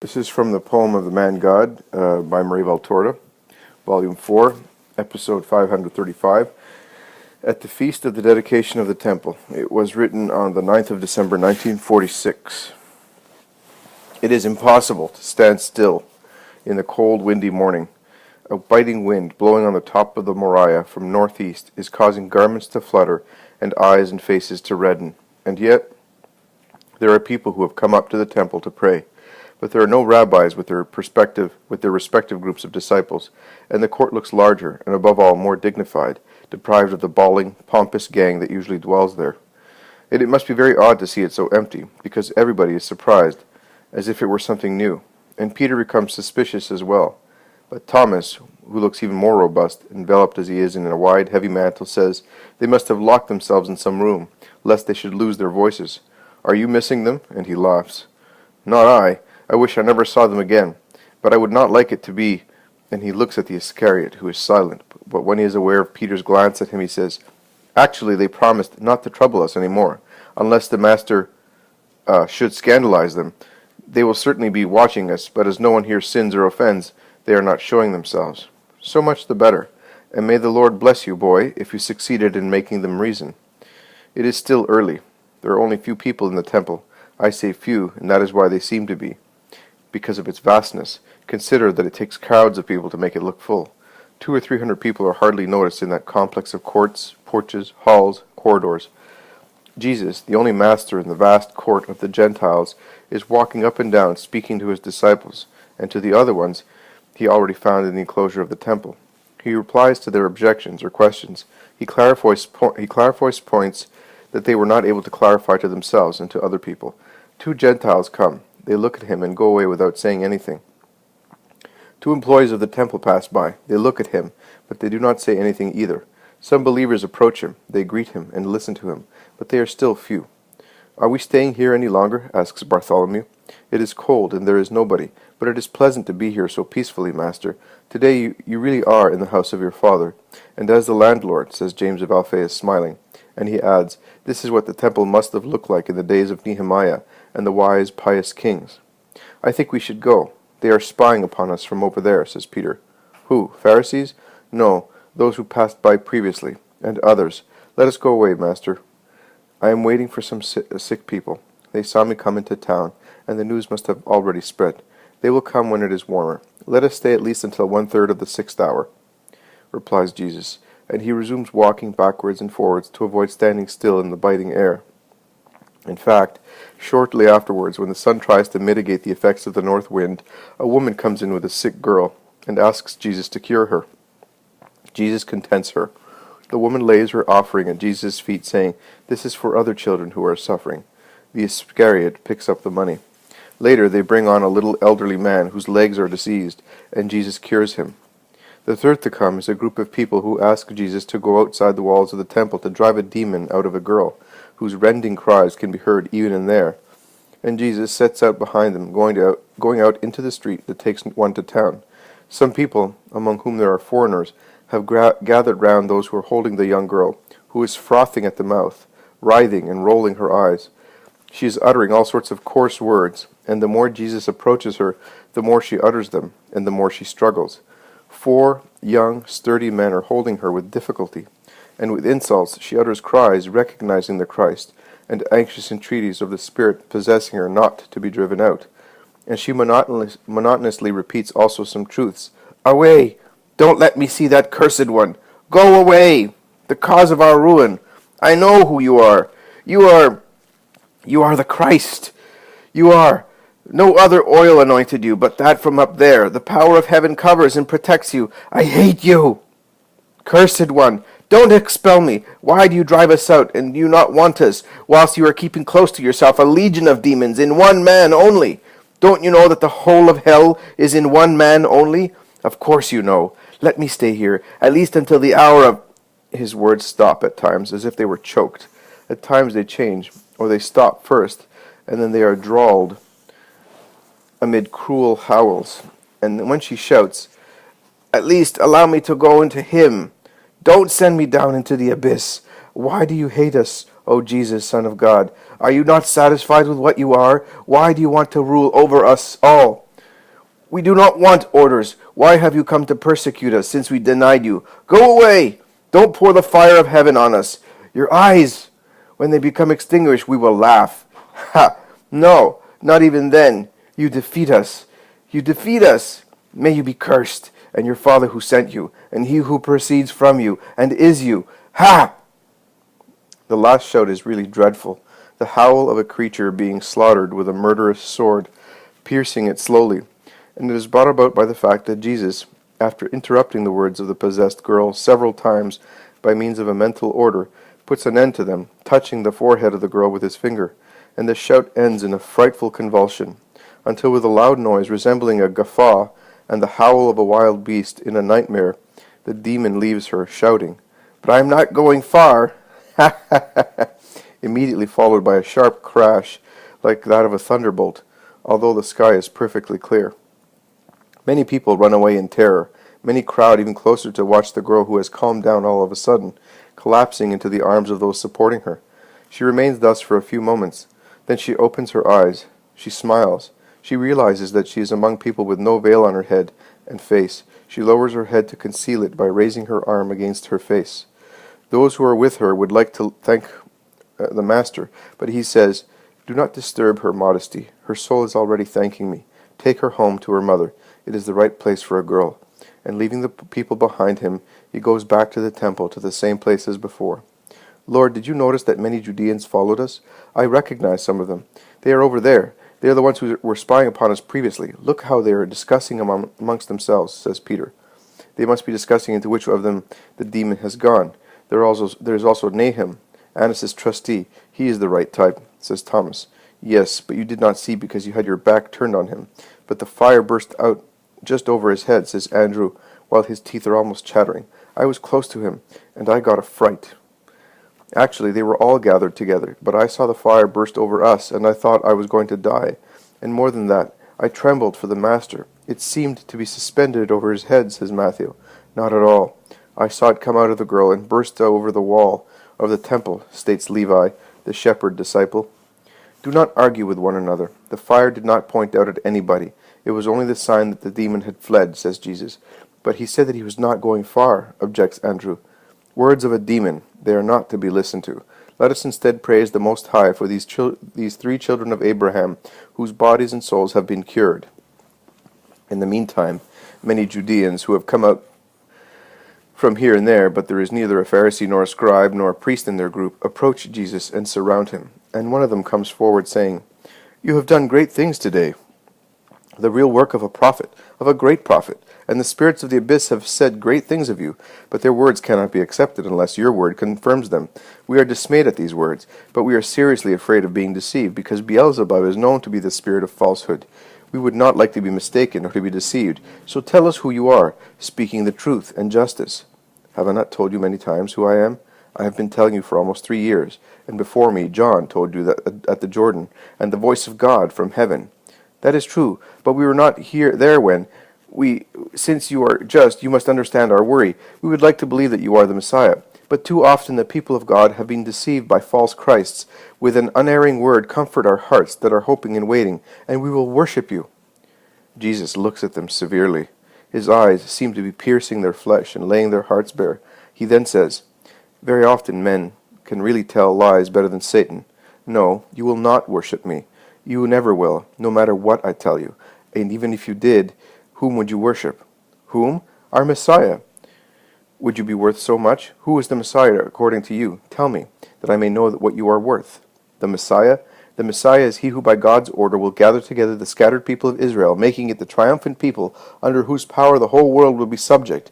This is from the poem of the Man God by Maria Valtorta, Volume 4, Episode 535, at the Feast of the Dedication of the Temple. It was written on the 9th of December 1946. It is impossible to stand still in the cold, windy morning. A biting wind blowing on the top of the Moria from northeast is causing garments to flutter and eyes and faces to redden. And yet, there are people who have come up to the temple to pray. But there are no rabbis with their respective groups of disciples, and the court looks larger, and above all more dignified, deprived of the bawling, pompous gang that usually dwells there. And it must be very odd to see it so empty, because everybody is surprised, as if it were something new, and Peter becomes suspicious as well. But Thomas, who looks even more robust, enveloped as he is in a wide, heavy mantle, says they must have locked themselves in some room, lest they should lose their voices. "Are you missing them?" And he laughs. "Not I. I wish I never saw them again, but I would not like it to be." And he looks at the Iscariot, who is silent, but when he is aware of Peter's glance at him, he says, "Actually, they promised not to trouble us any more, unless the Master should scandalize them. They will certainly be watching us, but as no one here sins or offends, they are not showing themselves. So much the better, and may the Lord bless you, boy, if you succeeded in making them reason." It is still early. There are only few people in the temple. I say few, and that is why they seem to be, because of its vastness. Consider that it takes crowds of people to make it look full. 200 or 300 people are hardly noticed in that complex of courts, porches, halls, corridors. Jesus, the only master in the vast court of the Gentiles, is walking up and down, speaking to his disciples, and to the other ones he already found in the enclosure of the temple. He replies to their objections or questions. He clarifies points that they were not able to clarify to themselves and to other people. 2 Gentiles come. They look at him and go away without saying anything. 2 employees of the temple pass by. They look at him, but they do not say anything either. Some believers approach him. They greet him and listen to him, but they are still few. "Are we staying here any longer?" asks Bartholomew. "It is cold, and there is nobody, but it is pleasant to be here so peacefully, Master. Today you really are in the house of your Father, and as the landlord," says James of Alphaeus, smiling. And he adds, "This is what the temple must have looked like in the days of Nehemiah and the wise, pious kings." "I think we should go. They are spying upon us from over there," says Peter. "Who? Pharisees?" "No, those who passed by previously, and others. Let us go away, Master. I am waiting for some sick people. They saw me come into town, and the news must have already spread. They will come when it is warmer. Let us stay at least until 1/3 of the 6th hour, replies Jesus, and he resumes walking backwards and forwards to avoid standing still in the biting air. In fact, shortly afterwards, when the sun tries to mitigate the effects of the north wind, a woman comes in with a sick girl and asks Jesus to cure her. Jesus contents her. The woman lays her offering at Jesus' feet, saying, "This is for other children who are suffering." The Iscariot picks up the money. Later, they bring on a little elderly man whose legs are diseased, and Jesus cures him. The third to come is a group of people who ask Jesus to go outside the walls of the temple to drive a demon out of a girl, whose rending cries can be heard even in there. And Jesus sets out behind them, going out into the street that takes one to town. Some people, among whom there are foreigners, have gathered round those who are holding the young girl, who is frothing at the mouth, writhing and rolling her eyes. She is uttering all sorts of coarse words, and the more Jesus approaches her, the more she utters them, and the more she struggles. 4 young, sturdy men are holding her with difficulty, and with insults she utters cries recognizing the Christ, and anxious entreaties of the spirit possessing her not to be driven out. And she monotonously repeats also some truths. "Away! Don't let me see that cursed one! Go away! The cause of our ruin! I know who you are! You are the Christ! No other oil anointed you, but that from up there. The power of heaven covers and protects you. I hate you! Cursed one! Don't expel me! Why do you drive us out, and do you not want us, whilst you are keeping close to yourself a legion of demons in one man only? Don't you know that the whole of hell is in one man only? Of course you know. Let me stay here, at least until the hour of—" His words stop at times, as if they were choked. At times they change, or they stop first, and then they are drawled amid cruel howls. And when she shouts, "At least allow me to go into him. Don't send me down into the abyss. Why do you hate us, O Jesus, Son of God? Are you not satisfied with what you are? Why do you want to rule over us all? We do not want orders. Why have you come to persecute us, since we denied you? Go away! Don't pour the fire of heaven on us. Your eyes, when they become extinguished, we will laugh. Ha! No, not even then. You defeat us. You defeat us. May you be cursed, and your Father who sent you, and he who proceeds from you, and is you. Ha! The last shout is really dreadful. The howl of a creature being slaughtered with a murderous sword, piercing it slowly. And it is brought about by the fact that Jesus, after interrupting the words of the possessed girl several times by means of a mental order, puts an end to them, touching the forehead of the girl with his finger, and the shout ends in a frightful convulsion, until with a loud noise resembling a guffaw and the howl of a wild beast in a nightmare, the demon leaves her, shouting, "But I am not going far!" Ha ha ha ha! Immediately followed by a sharp crash like that of a thunderbolt, although the sky is perfectly clear. Many people run away in terror. Many crowd even closer to watch the girl who has calmed down all of a sudden, collapsing into the arms of those supporting her. She remains thus for a few moments. Then she opens her eyes. She smiles. She realizes that she is among people with no veil on her head and face. She lowers her head to conceal it by raising her arm against her face. Those who are with her would like to thank the Master, but he says, "Do not disturb her modesty. Her soul is already thanking me. Take her home to her mother. It is the right place for a girl." And leaving the people behind him, he goes back to the temple, to the same place as before. "Lord, did you notice that many Judeans followed us? I recognize some of them. They are over there. They are the ones who were spying upon us previously. Look how they are discussing amongst themselves," says Peter. "They must be discussing into which of them the demon has gone. There is also Nahum, Annas' trustee. He is the right type," says Thomas. "Yes, but you did not see because you had your back turned on him. But the fire burst out just over his head," says Andrew, while his teeth are almost chattering. "I was close to him, and I got a fright." Actually, they were all gathered together, but I saw the fire burst over us, and I thought I was going to die. And more than that, I trembled for the Master. It seemed to be suspended over his head, says Matthew. "Not at all. I saw it come out of the girl and burst over the wall of the temple," states Levi, the shepherd disciple. "Do not argue with one another. The fire did not point out at anybody. It was only the sign that the demon had fled," says Jesus. "But he said that he was not going far," objects Andrew. "Words of a demon, they are not to be listened to. Let us instead praise the Most High for these three children of Abraham, whose bodies and souls have been cured." In the meantime, many Judeans who have come out from here and there, but there is neither a Pharisee nor a scribe nor a priest in their group, approach Jesus and surround him. And one of them comes forward saying, "You have done great things today, the real work of a prophet, of a great prophet, and the spirits of the abyss have said great things of you, but their words cannot be accepted unless your word confirms them. We are dismayed at these words, but we are seriously afraid of being deceived, because Beelzebub is known to be the spirit of falsehood. We would not like to be mistaken or to be deceived, so tell us who you are, speaking the truth and justice." "Have I not told you many times who I am? I have been telling you for almost 3 years, and before me John told you that at the Jordan, and the voice of God from heaven." "That is true, but we were not there when since you are just, you must understand our worry. We would like to believe that you are the Messiah, but too often the people of God have been deceived by false Christs. With an unerring word comfort our hearts that are hoping and waiting, and we will worship you." Jesus looks at them severely. His eyes seem to be piercing their flesh and laying their hearts bare. He then says, "Very often men can really tell lies better than Satan. No, you will not worship me. You never will, no matter what I tell you. And even if you did, whom would you worship?" "Whom? Our Messiah." "Would you be worth so much? Who is the Messiah according to you? Tell me, that I may know what you are worth." "The Messiah? The Messiah is he who by God's order will gather together the scattered people of Israel, making it the triumphant people under whose power the whole world will be subject.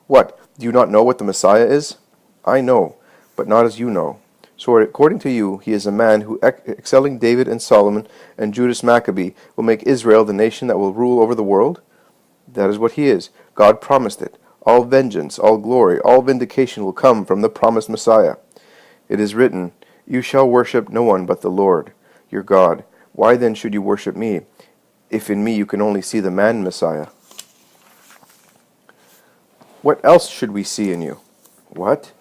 What, do you not know what the Messiah is?" "I know, but not as you know. So according to you, he is a man who, excelling David and Solomon and Judas Maccabee, will make Israel the nation that will rule over the world?" "That is what he is. God promised it. All vengeance, all glory, all vindication will come from the promised Messiah. It is written, 'You shall worship no one but the Lord, your God.' Why then should you worship me, if in me you can only see the man Messiah?" "What else should we see in you?" "What?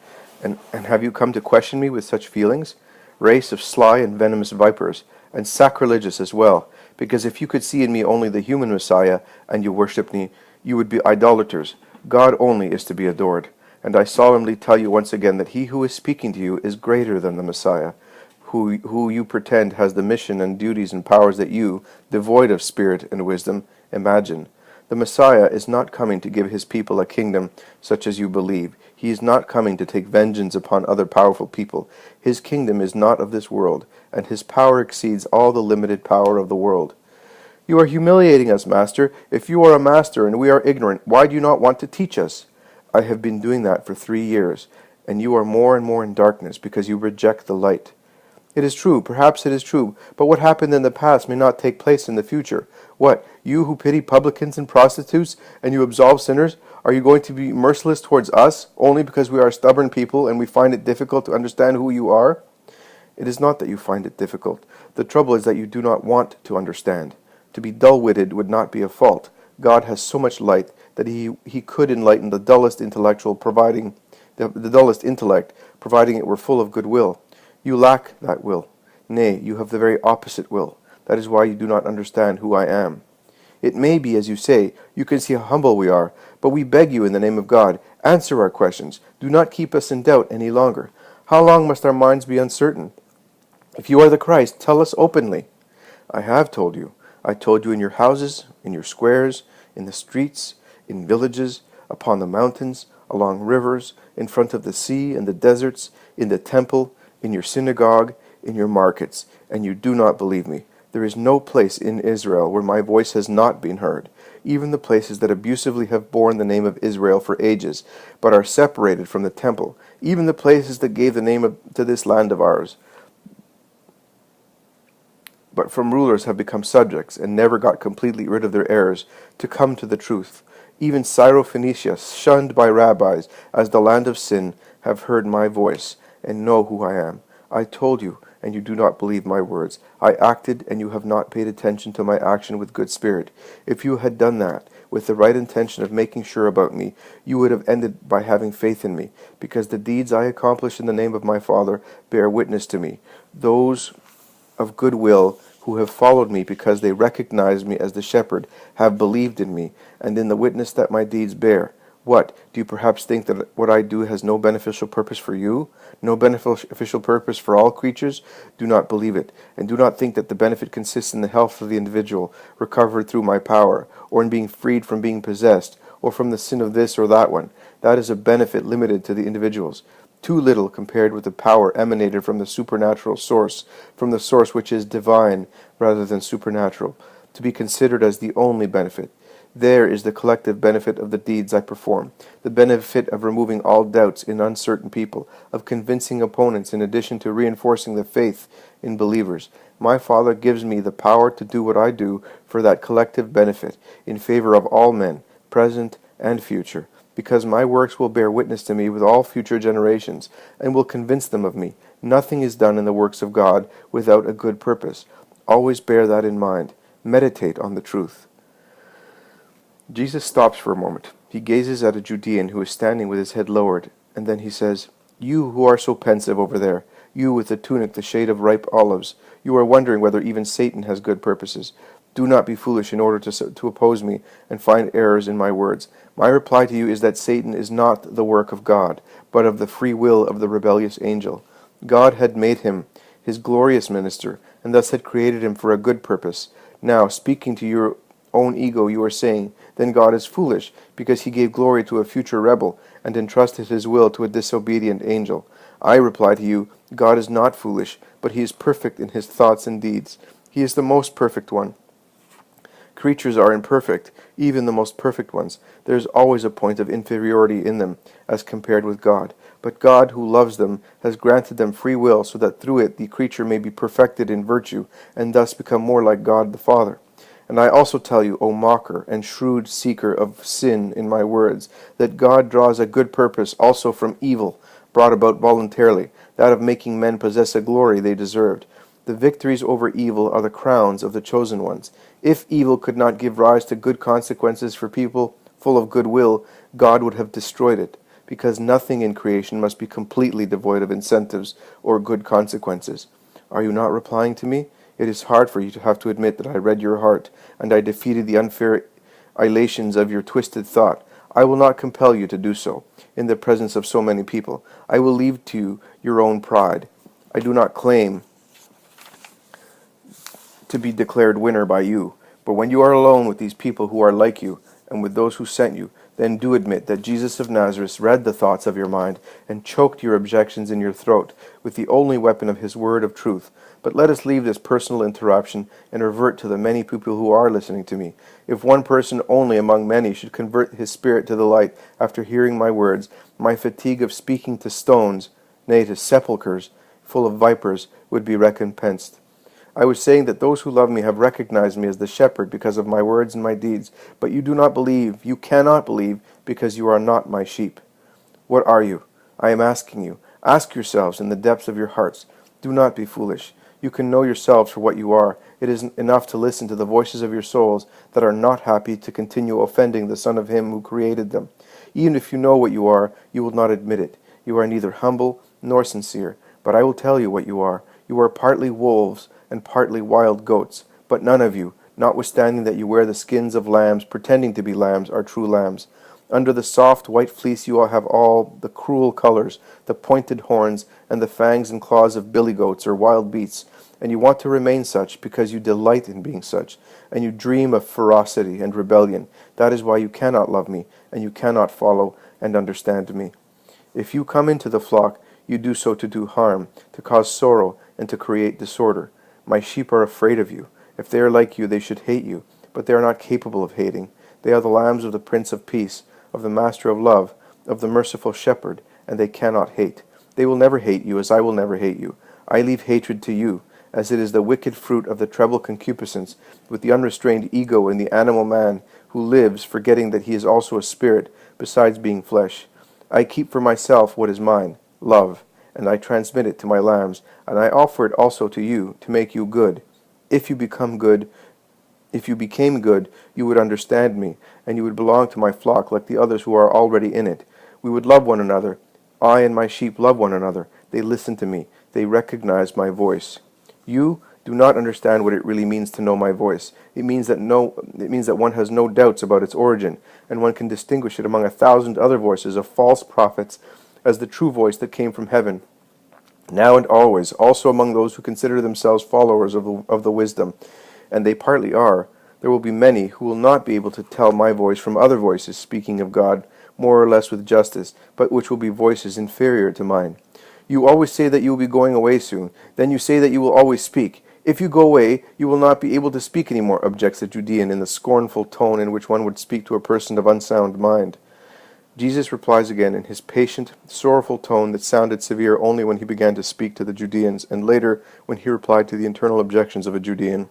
And have you come to question me with such feelings? Race of sly and venomous vipers, and sacrilegious as well, because if you could see in me only the human Messiah, and you worship me, you would be idolaters. God only is to be adored. And I solemnly tell you once again that he who is speaking to you is greater than the Messiah, who you pretend has the mission and duties and powers that you, devoid of spirit and wisdom, imagine. The Messiah is not coming to give his people a kingdom such as you believe. He is not coming to take vengeance upon other powerful people. His kingdom is not of this world, and his power exceeds all the limited power of the world. You are humiliating us, Master. If you are a master and we are ignorant, why do you not want to teach us? I have been doing that for 3 years, and you are more and more in darkness because you reject the light. It is true, perhaps it is true, but what happened in the past may not take place in the future. What, you who pity publicans and prostitutes, and you absolve sinners, are you going to be merciless towards us, only because we are stubborn people and we find it difficult to understand who you are? It is not that you find it difficult. The trouble is that you do not want to understand. To be dull-witted would not be a fault. God has so much light that he could enlighten the dullest intellectual, providing the dullest intellect, providing it were full of goodwill. You lack that will. Nay, you have the very opposite will. That is why you do not understand who I am. It may be, as you say, you can see how humble we are, but we beg you in the name of God, answer our questions. Do not keep us in doubt any longer. How long must our minds be uncertain? If you are the Christ, tell us openly. I have told you. I told you in your houses, in your squares, in the streets, in villages, upon the mountains, along rivers, in front of the sea and the deserts, in the temple, in your synagogue, in your markets, and you do not believe me. There is no place in Israel where my voice has not been heard, even the places that abusively have borne the name of Israel for ages, but are separated from the temple, even the places that gave the name to this land of ours, but from rulers have become subjects, and never got completely rid of their errors, to come to the truth. Even Syrophoenicia, shunned by rabbis as the land of sin, have heard my voice, and know who I am. I told you, and you do not believe my words. I acted, and you have not paid attention to my action with good spirit. If you had done that, with the right intention of making sure about me, you would have ended by having faith in me, because the deeds I accomplish in the name of my Father bear witness to me. Those of good will who have followed me because they recognize me as the shepherd have believed in me, and in the witness that my deeds bear. What, do you perhaps think that what I do has no beneficial purpose for you? No beneficial purpose for all creatures? Do not believe it, and do not think that the benefit consists in the health of the individual, recovered through my power, or in being freed from being possessed, or from the sin of this or that one. That is a benefit limited to the individuals. Too little compared with the power emanated from the supernatural source, from the source which is divine rather than supernatural, to be considered as the only benefit. There is the collective benefit of the deeds I perform, the benefit of removing all doubts in uncertain people, of convincing opponents in addition to reinforcing the faith in believers. My Father gives me the power to do what I do for that collective benefit, in favor of all men, present and future, because my works will bear witness to me with all future generations, and will convince them of me. Nothing is done in the works of God without a good purpose. Always bear that in mind. Meditate on the truth. Jesus stops for a moment. He gazes at a Judean who is standing with his head lowered, and then he says, You who are so pensive over there, you with the tunic the shade of ripe olives, you are wondering whether even Satan has good purposes. Do not be foolish in order to oppose me and find errors in my words. My reply to you is that Satan is not the work of God, but of the free will of the rebellious angel. God had made him his glorious minister, and thus had created him for a good purpose. Now, speaking to your own ego, you are saying, then God is foolish, because he gave glory to a future rebel, and entrusted his will to a disobedient angel. I reply to you, God is not foolish, but he is perfect in his thoughts and deeds. He is the most perfect one. Creatures are imperfect, even the most perfect ones. There is always a point of inferiority in them, as compared with God. But God, who loves them, has granted them free will, so that through it the creature may be perfected in virtue, and thus become more like God the Father. And I also tell you, O mocker and shrewd seeker of sin in my words, that God draws a good purpose also from evil, brought about voluntarily, that of making men possess a glory they deserved. The victories over evil are the crowns of the chosen ones. If evil could not give rise to good consequences for people full of goodwill, God would have destroyed it, because nothing in creation must be completely devoid of incentives or good consequences. Are you not replying to me? It is hard for you to have to admit that I read your heart, and I defeated the unfair elations of your twisted thought. I will not compel you to do so, in the presence of so many people. I will leave to you your own pride. I do not claim to be declared winner by you, but when you are alone with these people who are like you, and with those who sent you, then do admit that Jesus of Nazareth read the thoughts of your mind, and choked your objections in your throat with the only weapon of his word of truth. But let us leave this personal interruption and revert to the many people who are listening to me. If one person only among many should convert his spirit to the light after hearing my words, my fatigue of speaking to stones, nay, to sepulchres full of vipers, would be recompensed. I was saying that those who love me have recognized me as the shepherd because of my words and my deeds, but you do not believe, you cannot believe, because you are not my sheep. What are you? I am asking you. Ask yourselves in the depths of your hearts. Do not be foolish. You can know yourselves for what you are. It is enough to listen to the voices of your souls that are not happy to continue offending the Son of Him who created them. Even if you know what you are, you will not admit it. You are neither humble nor sincere, but I will tell you what you are. You are partly wolves and partly wild goats, but none of you, notwithstanding that you wear the skins of lambs, pretending to be lambs, are true lambs. Under the soft white fleece you all have all the cruel colors, the pointed horns, and the fangs and claws of billy goats or wild beasts, and you want to remain such because you delight in being such, and you dream of ferocity and rebellion. That is why you cannot love me, and you cannot follow and understand me. If you come into the flock, you do so to do harm, to cause sorrow, and to create disorder. My sheep are afraid of you. If they are like you, they should hate you, but they are not capable of hating. They are the lambs of the Prince of Peace, of the Master of Love, of the merciful Shepherd, and they cannot hate. They will never hate you, as I will never hate you. I leave hatred to you, as it is the wicked fruit of the treble concupiscence, with the unrestrained ego in the animal man, who lives, forgetting that he is also a spirit, besides being flesh. I keep for myself what is mine, love, and I transmit it to my lambs, and I offer it also to you, to make you good. If you became good, you would understand me, and you would belong to my flock like the others who are already in it. We would love one another. I and my sheep love one another. They listen to me. They recognize my voice. You do not understand what it really means to know my voice. It means that one has no doubts about its origin, and one can distinguish it among 1,000 other voices of false prophets as the true voice that came from heaven, now and always, also among those who consider themselves followers of the wisdom, and they partly are. There will be many who will not be able to tell my voice from other voices speaking of God, more or less with justice, but which will be voices inferior to mine. You always say that you will be going away soon. Then you say that you will always speak. If you go away, you will not be able to speak any more, objects the Judean in the scornful tone in which one would speak to a person of unsound mind. Jesus replies again in his patient, sorrowful tone that sounded severe only when he began to speak to the Judeans, and later when he replied to the internal objections of a Judean.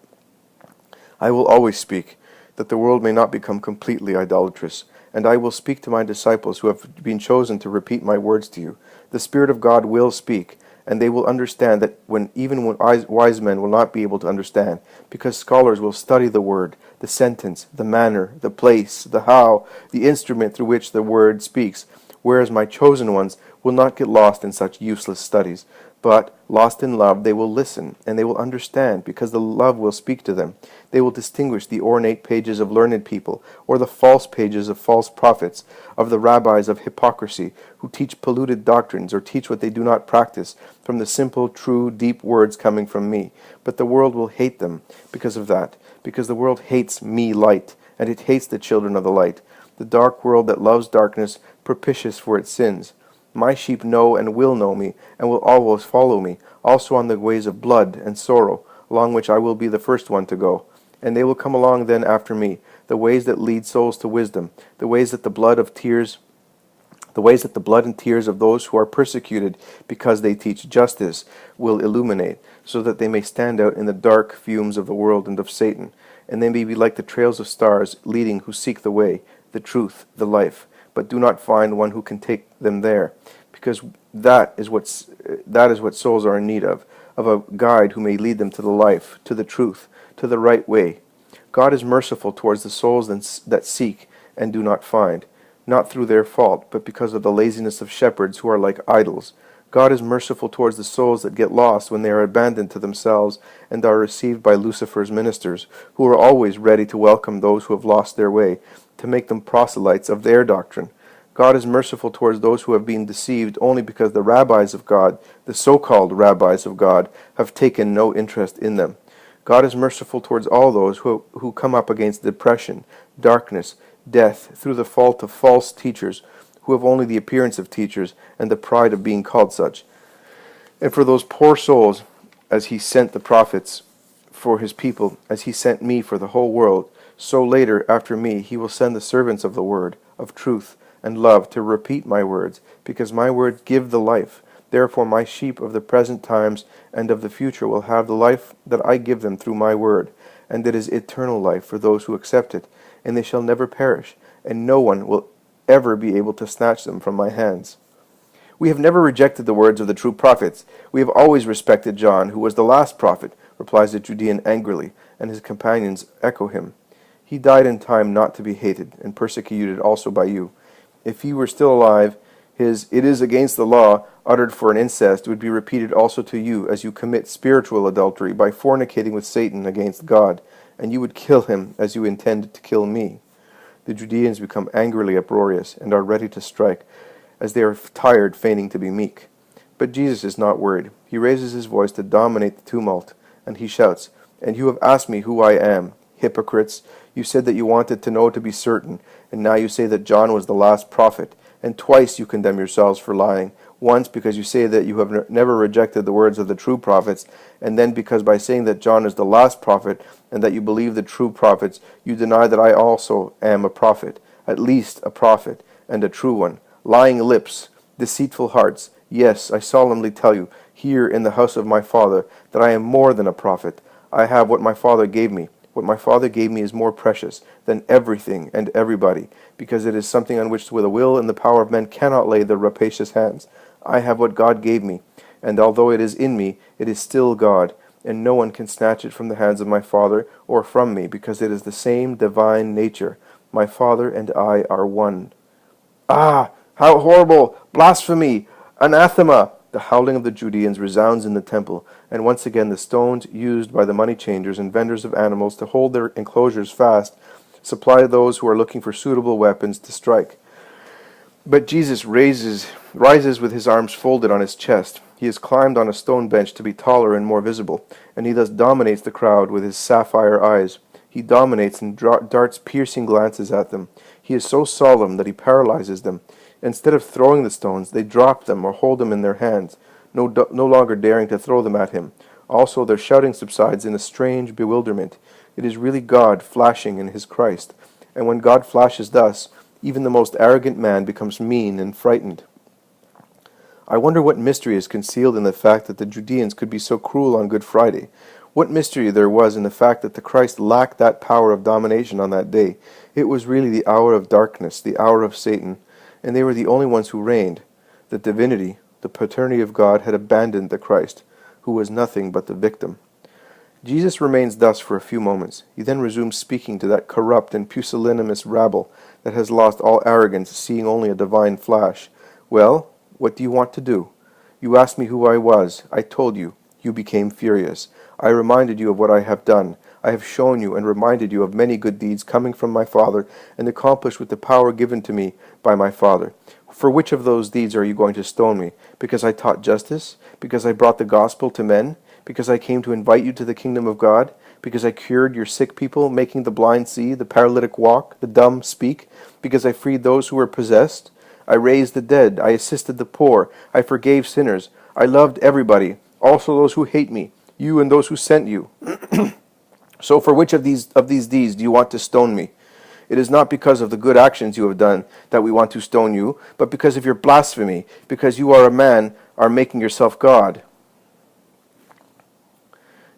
I will always speak, that the world may not become completely idolatrous, and I will speak to my disciples who have been chosen to repeat my words to you. The Spirit of God will speak, and they will understand that when wise men will not be able to understand, because scholars will study the word, the sentence, the manner, the place, the how, the instrument through which the word speaks, whereas my chosen ones will not get lost in such useless studies, but, lost in love, they will listen, and they will understand, because the love will speak to them. They will distinguish the ornate pages of learned people, or the false pages of false prophets, of the rabbis of hypocrisy, who teach polluted doctrines, or teach what they do not practice, from the simple, true, deep words coming from me. But the world will hate them because of that, because the world hates me, light, and it hates the children of the light, the dark world that loves darkness, propitious for its sins. My sheep know and will know me, and will always follow me, also on the ways of blood and sorrow, along which I will be the first one to go. And they will come along then after me, the ways that lead souls to wisdom, the ways that the blood and tears of those who are persecuted because they teach justice will illuminate, so that they may stand out in the dark fumes of the world and of Satan, and they may be like the trails of stars leading who seek the way, the truth, the life, but do not find one who can take them there, because that is what souls are in need of a guide who may lead them to the life, to the truth, to the right way. God is merciful towards the souls that seek and do not find, not through their fault, but because of the laziness of shepherds who are like idols. God is merciful towards the souls that get lost when they are abandoned to themselves and are received by Lucifer's ministers, who are always ready to welcome those who have lost their way, to make them proselytes of their doctrine. God is merciful towards those who have been deceived only because the rabbis of God, the so-called rabbis of God, have taken no interest in them. God is merciful towards all those who come up against depression, darkness, death, through the fault of false teachers, who have only the appearance of teachers and the pride of being called such. And for those poor souls, as he sent the prophets for his people, as he sent me for the whole world, so later, after me, he will send the servants of the word, of truth, and love to repeat my words, because my words give the life. Therefore my sheep of the present times and of the future will have the life that I give them through my word, and it is eternal life for those who accept it, and they shall never perish, and no one will ever be able to snatch them from my hands. We have never rejected the words of the true prophets. We have always respected John, who was the last prophet, replies the Judean angrily, and his companions echo him. He died in time not to be hated, and persecuted also by you. If he were still alive, his "it is against the law," uttered for an incest, would be repeated also to you, as you commit spiritual adultery by fornicating with Satan against God, and you would kill him as you intended to kill me. The Judeans become angrily uproarious and are ready to strike, as they are tired, feigning to be meek. But Jesus is not worried. He raises his voice to dominate the tumult, and he shouts, "And you have asked me who I am. Hypocrites, you said that you wanted to know to be certain, and now you say that John was the last prophet, and twice you condemn yourselves for lying. Once because you say that you have never rejected the words of the true prophets, and then because by saying that John is the last prophet, and that you believe the true prophets, you deny that I also am a prophet, at least a prophet, and a true one. Lying lips, deceitful hearts, yes, I solemnly tell you, here in the house of my Father, that I am more than a prophet. I have what my Father gave me. What my Father gave me is more precious than everything and everybody, because it is something on which the will and the power of men cannot lay their rapacious hands. I have what God gave me, and although it is in me, it is still God, and no one can snatch it from the hands of my Father or from me, because it is the same divine nature. My Father and I are one. Ah, how horrible! Blasphemy! Anathema! The howling of the Judeans resounds in the temple, and once again the stones used by the money changers and vendors of animals to hold their enclosures fast supply those who are looking for suitable weapons to strike. But Jesus rises with his arms folded on his chest. He has climbed on a stone bench to be taller and more visible, and he thus dominates the crowd with his sapphire eyes. He dominates and darts piercing glances at them. He is so solemn that he paralyzes them. Instead of throwing the stones, they drop them or hold them in their hands, no longer daring to throw them at him. Also, their shouting subsides in a strange bewilderment. It is really God flashing in his Christ. And when God flashes thus, even the most arrogant man becomes mean and frightened. I wonder what mystery is concealed in the fact that the Judeans could be so cruel on Good Friday. What mystery there was in the fact that the Christ lacked that power of domination on that day. It was really the hour of darkness, the hour of Satan, and they were the only ones who reigned. The divinity, the paternity of God had abandoned the Christ, who was nothing but the victim. Jesus remains thus for a few moments. He then resumes speaking to that corrupt and pusillanimous rabble that has lost all arrogance, seeing only a divine flash. Well, what do you want to do? You asked me who I was. I told you. You became furious. I reminded you of what I have done. I have shown you and reminded you of many good deeds coming from my Father and accomplished with the power given to me by my Father. For which of those deeds are you going to stone me? Because I taught justice? Because I brought the gospel to men? Because I came to invite you to the kingdom of God? Because I cured your sick people, making the blind see, the paralytic walk, the dumb speak? Because I freed those who were possessed? I raised the dead. I assisted the poor. I forgave sinners. I loved everybody, also those who hate me, you and those who sent you. So for which of these deeds do you want to stone me? It is not because of the good actions you have done that we want to stone you, but because of your blasphemy, because you are a man, are making yourself God.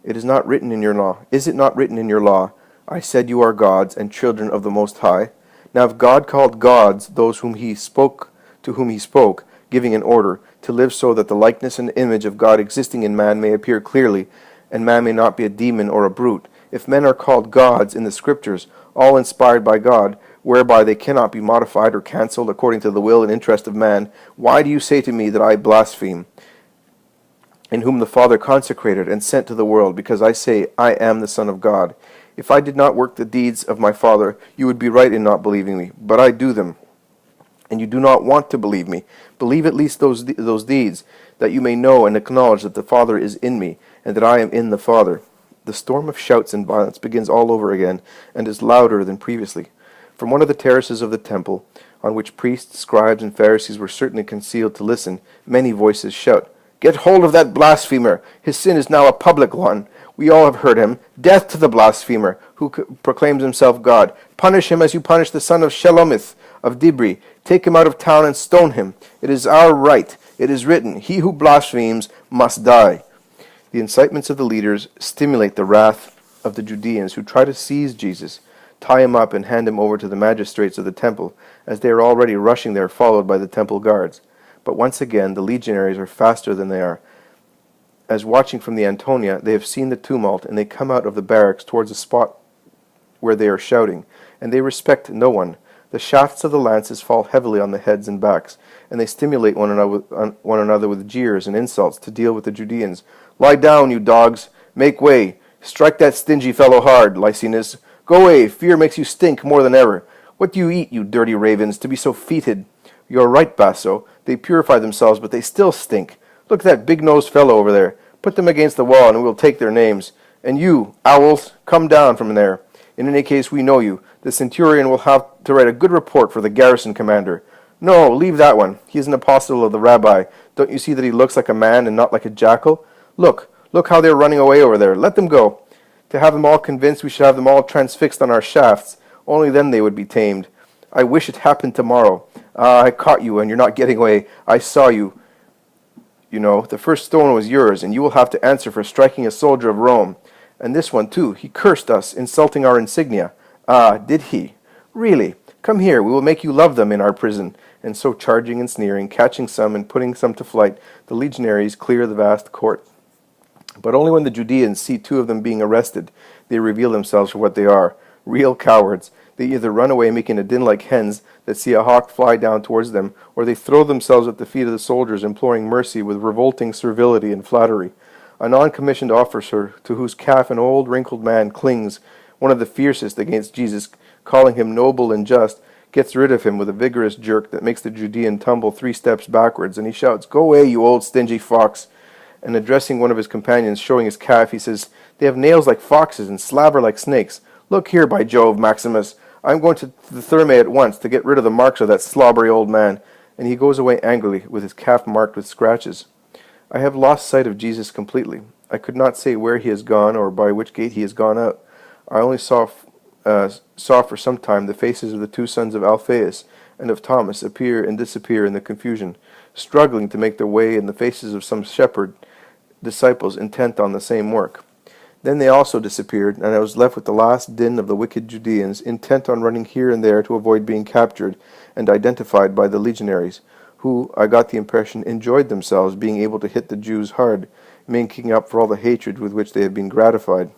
It is not written in your law. Is it not written in your law, I said you are gods and children of the Most High? Now if God called gods those to whom he spoke, giving an order, to live so that the likeness and image of God existing in man may appear clearly, and man may not be a demon or a brute, if men are called gods in the Scriptures, all inspired by God, whereby they cannot be modified or cancelled according to the will and interest of man, why do you say to me that I blaspheme, in whom the Father consecrated and sent to the world, because I say, I am the Son of God? If I did not work the deeds of my Father, you would be right in not believing me, but I do them. And you do not want to believe me. Believe at least those deeds, that you may know and acknowledge that the Father is in me, and that I am in the Father. The storm of shouts and violence begins all over again, and is louder than previously. From one of the terraces of the temple, on which priests, scribes, and Pharisees were certainly concealed to listen, many voices shout, "Get hold of that blasphemer! His sin is now a public one. We all have heard him. Death to the blasphemer, who proclaims himself God. Punish him as you punish the son of Shelomith of Dibri. Take him out of town and stone him. It is our right. It is written, he who blasphemes must die." The incitements of the leaders stimulate the wrath of the Judeans, who try to seize Jesus, tie him up, and hand him over to the magistrates of the temple, as they are already rushing there, followed by the temple guards. But once again the legionaries are faster than they are. As watching from the Antonia, they have seen the tumult, and they come out of the barracks towards the spot where they are shouting, and they respect no one. The shafts of the lances fall heavily on the heads and backs, and they stimulate one another with jeers and insults to deal with the Judeans. "Lie down, you dogs! Make way! Strike that stingy fellow hard, Lycinus! Go away! Fear makes you stink more than ever! What do you eat, you dirty ravens, to be so fetid? You are right, Basso. They purify themselves, but they still stink. Look at that big-nosed fellow over there. Put them against the wall, and we will take their names. And you, owls, come down from there. In any case, we know you. The centurion will have to write a good report for the garrison commander. No, leave that one. He is an apostle of the rabbi. Don't you see that he looks like a man and not like a jackal? Look how they are running away over there. Let them go. To have them all convinced, we should have them all transfixed on our shafts. Only then they would be tamed. I wish it happened tomorrow. I caught you, and you're not getting away. I saw you. You know, the first stone was yours, and you will have to answer for striking a soldier of Rome. And this one, too. He cursed us, insulting our insignia. Ah, did he? Really? Come here, we will make you love them in our prison. And so, charging and sneering, catching some and putting some to flight, the legionaries clear the vast court. But only when the Judeans see two of them being arrested, they reveal themselves for what they are, real cowards. They either run away making a din like hens that see a hawk fly down towards them, or they throw themselves at the feet of the soldiers, imploring mercy with revolting servility and flattery. A non-commissioned officer, to whose calf an old wrinkled man clings, one of the fiercest against Jesus, calling him noble and just, gets rid of him with a vigorous jerk that makes the Judean tumble 3 steps backwards, and he shouts, "Go away, you old stingy fox!" And addressing one of his companions, showing his calf, he says, "They have nails like foxes and slaver like snakes. Look here, by Jove, Maximus, I'm going to the Thermae at once to get rid of the marks of that slobbery old man." And he goes away angrily, with his calf marked with scratches. I have lost sight of Jesus completely. I could not say where he has gone, or by which gate he has gone out. I only saw for some time the faces of the 2 sons of Alphaeus and of Thomas appear and disappear in the confusion, struggling to make their way, in the faces of some shepherd disciples intent on the same work. Then they also disappeared, and I was left with the last din of the wicked Judeans, intent on running here and there to avoid being captured and identified by the legionaries, who, I got the impression, enjoyed themselves being able to hit the Jews hard, making up for all the hatred with which they had been gratified.